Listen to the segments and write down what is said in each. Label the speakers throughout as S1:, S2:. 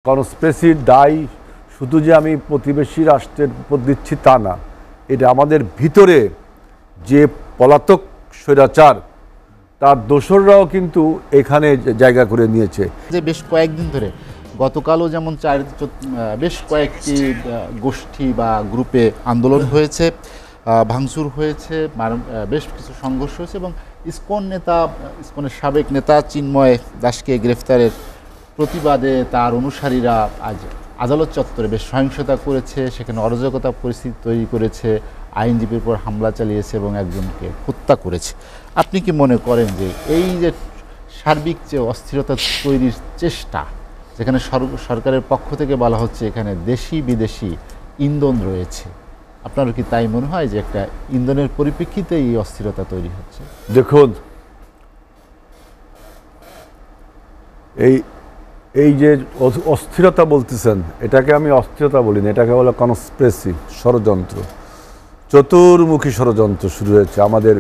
S1: কনস্পিরেসির দায় শুধু যে আমি প্রতিবেশী রাষ্ট্রের উপর দিচ্ছি তা না, এটা আমাদের ভিতরে যে পলাতক স্বৈরাচার তার দোসররাও কিন্তু এখানে জায়গা করে নিয়েছে।
S2: যে বেশ কয়েকদিন ধরে গতকালও যেমন বেশ কয়েকটি গোষ্ঠী বা গ্রুপে আন্দোলন হয়েছে, ভাঙচুর হয়েছে, বেশ কিছু সংঘর্ষ হয়েছে এবং ইসকনের সাবেক নেতা চিন্ময় দাসকে গ্রেফতারের প্রতিবাদে তার অনুসারীরা আজ আদালত চত্বরে বেশ সহিংসতা করেছে, সেখানে অরাজকতা পরিস্থিতি তৈরি করেছে, আইনজীবীর উপর হামলা চালিয়েছে এবং একজনকে হত্যা করেছে। আপনি কি মনে করেন যে এই যে সার্বিক যে অস্থিরতা তৈরির চেষ্টা, যেখানে সরকারের পক্ষ থেকে বলা হচ্ছে এখানে দেশি বিদেশি ইন্ধন রয়েছে, আপনার কি তাই মনে হয় যে একটা ইন্ধনের পরিপ্রেক্ষিতে এই অস্থিরতা তৈরি হচ্ছে?
S1: দেখুন, এই যে অস্থিরতা বলতেছেন, এটাকে আমি অস্থিরতা বলি না, এটাকে বলে কনস্পিরেসি, ষড়যন্ত্র, চতুর্মুখী ষড়যন্ত্র শুরু হয়েছে আমাদের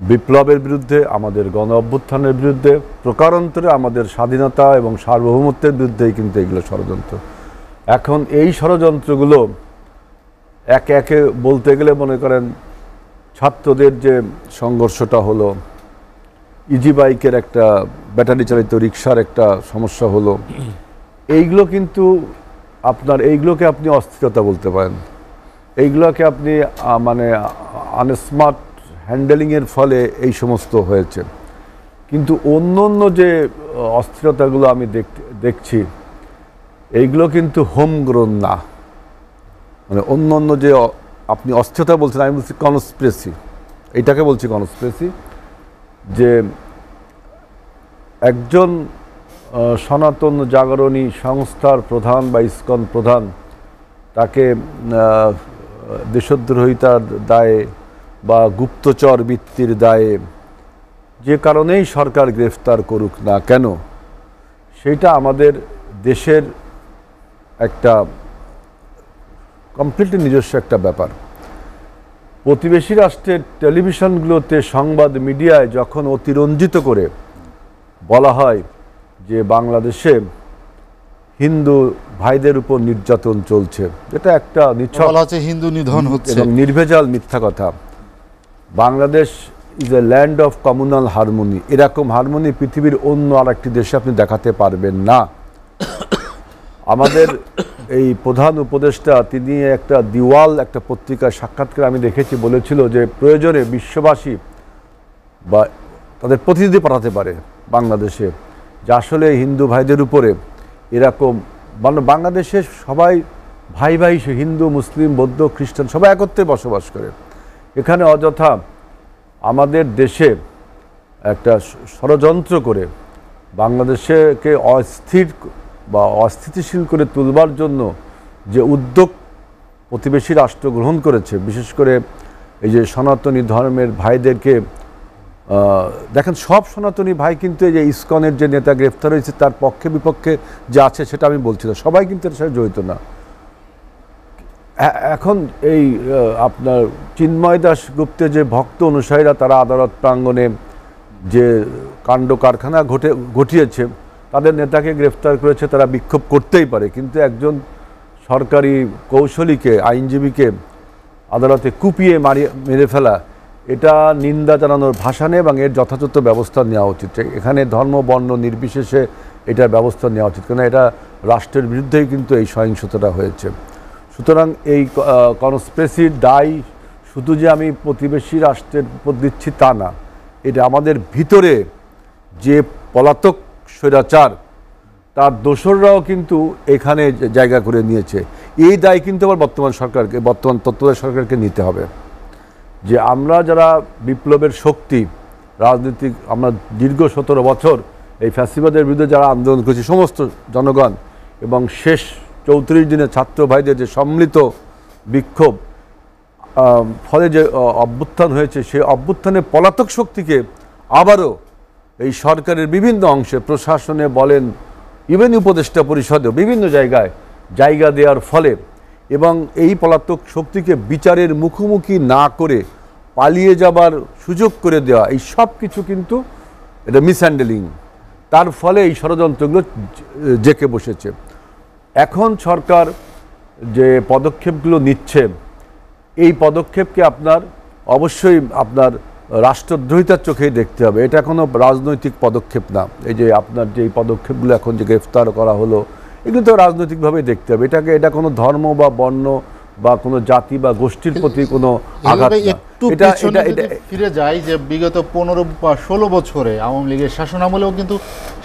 S1: বিপ্লবের বিরুদ্ধে, আমাদের গণ অভ্যুত্থানের বিরুদ্ধে, প্রকারান্তরে আমাদের স্বাধীনতা এবং সার্বভৌমত্বের বিরুদ্ধেই কিন্তু এগুলো ষড়যন্ত্র। এখন এই ষড়যন্ত্রগুলো একে একে বলতে গেলে মনে করেন ছাত্রদের যে সংঘর্ষটা হলো, ইজি বাইকের একটা ব্যাটারি চালিত রিক্সার একটা সমস্যা হলো, এইগুলো কিন্তু এইগুলোকে আপনি অস্থিরতা বলতে পারেন। এইগুলোকে আপনি মানে আনস্মার্ট হ্যান্ডেলিংয়ের ফলে এই সমস্ত হয়েছে। কিন্তু অন্য অন্য যে অস্থিরতাগুলো আমি দেখছি, এইগুলো কিন্তু হোমগ্রোন না। মানে অন্য অন্য যে আপনি অস্থিরতা বলছেন, আমি বলছি কনস্পিরেসি, এইটাকে বলছি কনস্পিরেসি। যে একজন সনাতন জাগরণী সংস্থার প্রধান বা ইসকন প্রধান, তাকে দেশদ্রোহিতার দায়ে বা গুপ্তচর বৃত্তির দায়ে যে কারণেই সরকার গ্রেফতার করুক না কেন, সেইটা আমাদের দেশের একটা কমপ্লিটলি নিজস্ব একটা ব্যাপার। প্রতিবেশী রাষ্ট্রের টেলিভিশনগুলোতে, সংবাদ মিডিয়ায় যখন অতিরঞ্জিত করে বলা হয় যে বাংলাদেশে হিন্দু ভাইদের উপর নির্যাতন চলছে, যেটা একটা
S2: হিন্দু নিধন হচ্ছে,
S1: নির্ভেজাল মিথ্যা কথা। Bangladesh is a land of communal harmony. এরকম হারমোনি পৃথিবীর অন্য আর একটি দেশে আপনি দেখাতে পারবেন না। আমাদের এই প্রধান উপদেষ্টা, তিনি একটা পত্রিকার সাক্ষাৎকারে আমি দেখেছি, বলেছিল যে প্রয়োজনে বিশ্ববাসী বা তাদের প্রতিনিধি পাঠাতে পারে বাংলাদেশে, যে আসলে হিন্দু ভাইদের উপরে এরকম, বাংলাদেশে সবাই ভাই ভাই, হিন্দু মুসলিম বৌদ্ধ খ্রিস্টান সবাই একত্রে বসবাস করে। এখানে অযথা আমাদের দেশে একটা ষড়যন্ত্র করে বাংলাদেশকে অস্থির বা অস্থিতিশীল করে তুলবার জন্য যে উদ্যোগ প্রতিবেশী রাষ্ট্র গ্রহণ করেছে, বিশেষ করে এই যে সনাতনী ধর্মের ভাইদেরকে, দেখেন সব সনাতনী ভাই কিন্তু এই যে ইসকনের যে নেতা গ্রেফতার হয়েছে তার পক্ষে বিপক্ষে যে আছে সেটা আমি বলছি না, সবাই কিন্তু এর সাথে জড়িত না। এখন এই আপনার চিন্ময় দাস গুপ্তের যে ভক্ত অনুসারীরা, তারা আদালত প্রাঙ্গণে যে কাণ্ড কারখানা ঘটিয়েছে, তাদের নেতাকে গ্রেফতার করেছে, তারা বিক্ষোভ করতেই পারে, কিন্তু একজন সরকারি কৌশলীকে, আইনজীবীকে আদালতে কুপিয়ে মেরে ফেলা, এটা নিন্দা জানানোর ভাষা নেই এবং এর যথাযথ ব্যবস্থা নেওয়া উচিত। এখানে ধর্ম বর্ণ নির্বিশেষে এটার ব্যবস্থা নেওয়া উচিত, কারণ এটা রাষ্ট্রের বিরুদ্ধেই কিন্তু এই সহিংসতাটা হয়েছে। সুতরাং এই কনস্পিরেসির দায় শুধু যে আমি প্রতিবেশী রাষ্ট্রের উপর দিচ্ছি তা না, এটা আমাদের ভিতরে যে পলাতক স্বৈরাচার তার দোসররাও কিন্তু এখানে জায়গা করে নিয়েছে। এই দায় কিন্তু আবার বর্তমান তত্ত্বাবধায়ক সরকারকে নিতে হবে। যে আমরা যারা বিপ্লবের শক্তি, রাজনীতিক, আমরা দীর্ঘ 17 বছর এই ফ্যাসিবাদের বিরুদ্ধে যারা আন্দোলন করেছি সমস্ত জনগণ, এবং শেষ 34 দিনে ছাত্র ভাইদের যে সম্মিলিত বিক্ষোভ, ফলে যে অভ্যুত্থান হয়েছে, সেই অভ্যুত্থানে পলাতক শক্তিকে আবারও এই সরকারের বিভিন্ন অংশে, প্রশাসনে বলেন, ইভেন উপদেষ্টা পরিষদেও বিভিন্ন জায়গায় জায়গা দেওয়ার ফলে এবং এই পলাতক শক্তিকে বিচারের মুখোমুখি না করে পালিয়ে যাবার সুযোগ করে দেওয়া, এই সব কিছু কিন্তু এটা মিসহ্যান্ডেলিং, তার ফলে এই ষড়যন্ত্রগুলো জেঁকে বসেছে। এখন সরকার যে পদক্ষেপগুলো নিচ্ছে, এই পদক্ষেপকে আপনার অবশ্যই আপনার রাষ্ট্রদ্রোহিতার চোখেই দেখতে হবে। এটা কোনো রাজনৈতিক পদক্ষেপ না। এই যে আপনার যে পদক্ষেপগুলো এখন যে গ্রেফতার করা হলো, এগুলো তো রাজনৈতিকভাবেই দেখতে হবে। এটা কোনো ধর্ম বা বর্ণ বা কোনো জাতি বা গোষ্ঠীর প্রতি কোনো আঘাত না।
S2: একটু পেছনে যদি ফিরে যাই, যে বিগত 15 বা 16 বছরে আওয়ামী লীগের শাসনামলেও কিন্তু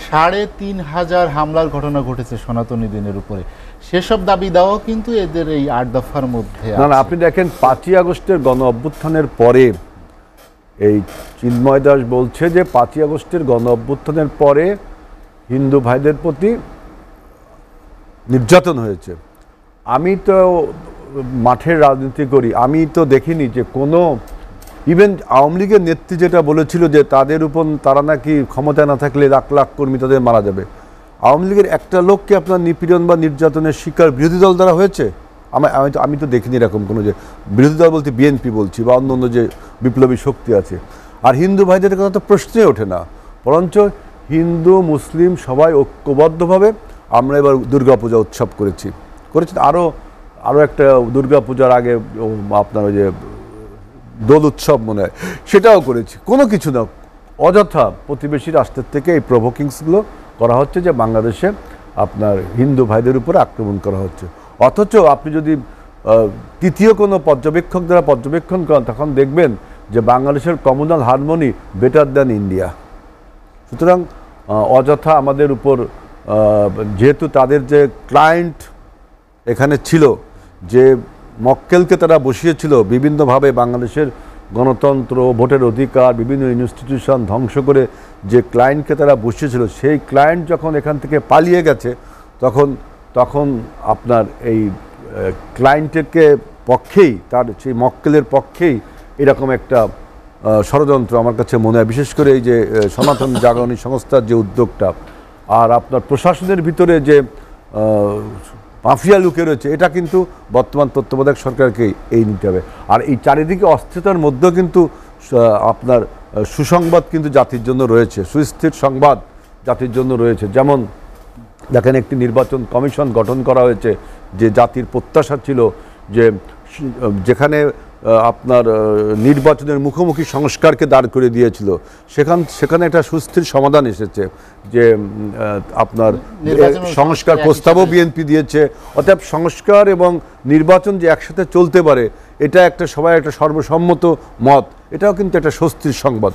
S2: ৩,৫০০ হামলার ঘটনা ঘটেছে সনাতনী দিনের উপরে। সেসব দাবি দেওয়াও কিন্তু এদের এই 8 দফার মধ্যে
S1: না না,
S2: আছে।
S1: আপনি দেখেন 5ই আগস্টের গণ অভ্যুত্থানের পরে এই চিন্ময় দাস বলছে যে 5ই আগস্টের গণ অভ্যুত্থানের পরে হিন্দু ভাইদের প্রতি নির্যাতন হয়েছে। আমি তো মাঠের রাজনীতি করি, আমি তো দেখিনি যে কোনো ইভেন আওয়ামী লীগের নেত্রী যেটা বলেছিল যে তাদের উপর তারা নাকি ক্ষমতায় না থাকলে লাখ লাখ কর্মী তাদের মারা যাবে। আওয়ামী লীগের একটা লোককে আপনার নিপীড়ন বা নির্যাতনের শিকার বিরোধী দল দ্বারা হয়েছে? আমি তো দেখিনি এরকম কোনো, যে বিরোধী দল বলতে বিএনপি বলছি বা অন্য অন্য যে বিপ্লবী শক্তি আছে। আর হিন্দু ভাইদের কথা তো প্রশ্নই ওঠে না, বরঞ্চ হিন্দু মুসলিম সবাই ঐক্যবদ্ধভাবে আমরা এবার দুর্গাপূজা উৎসব করেছি। আরও একটা দুর্গাপূজার আগে আপনার ওই যে দোল উৎসব মনে হয়, সেটাও করেছি। কোনো কিছু না, অযথা প্রতিবেশী রাষ্ট্রের থেকে এই প্রভোকিংসগুলো করা হচ্ছে যে বাংলাদেশে আপনার হিন্দু ভাইদের উপরে আক্রমণ করা হচ্ছে। অথচ আপনি যদি তৃতীয় কোনো পর্যবেক্ষক দ্বারা পর্যবেক্ষণ করেন, তখন দেখবেন যে বাংলাদেশের communal harmony better than India. সুতরাং অযথা আমাদের উপর, যেহেতু তাদের যে ক্লায়েন্ট এখানে ছিল, যে মক্কেলকে তারা বসিয়েছিল বিভিন্নভাবে বাংলাদেশের গণতন্ত্র, ভোটের অধিকার, বিভিন্ন ইনস্টিটিউশন ধ্বংস করে যে ক্লায়েন্টকে তারা বসিয়েছিল, সেই ক্লায়েন্ট যখন এখান থেকে পালিয়ে গেছে, তখন আপনার এই ক্লায়েন্টেরকে পক্ষেই, তার সেই মক্কেলের পক্ষেই এরকম একটা ষড়যন্ত্র আমার কাছে মনে হয়। বিশেষ করে এই যে সনাতন জাগরণী সংস্থার যে উদ্যোগটা, আর আপনার প্রশাসনের ভিতরে যে মাফিয়া লুকে রয়েছে, এটা কিন্তু বর্তমান তত্ত্বাবধায়ক সরকারকে এই নিতে হবে। আর এই চারিদিকে অস্থিরতার মধ্যেও কিন্তু আপনার সুসংবাদ কিন্তু জাতির জন্য রয়েছে, সুস্থির সংবাদ জাতির জন্য রয়েছে। যেমন দেখেন, একটি নির্বাচন কমিশন গঠন করা হয়েছে, যে জাতির প্রত্যাশা ছিল যে যেখানে আপনার নির্বাচনের মুখোমুখি সংস্কারকে দাঁড় করে দিয়েছিল, সেখানে একটা সুস্থির সমাধান এসেছে, যে আপনার সংস্কার প্রস্তাবও বিএনপি দিয়েছে। অতএব সংস্কার এবং নির্বাচন যে একসাথে চলতে পারে, এটা একটা সবাই একটা সর্বসম্মত মত, এটাও কিন্তু একটা স্বস্তির সংবাদ।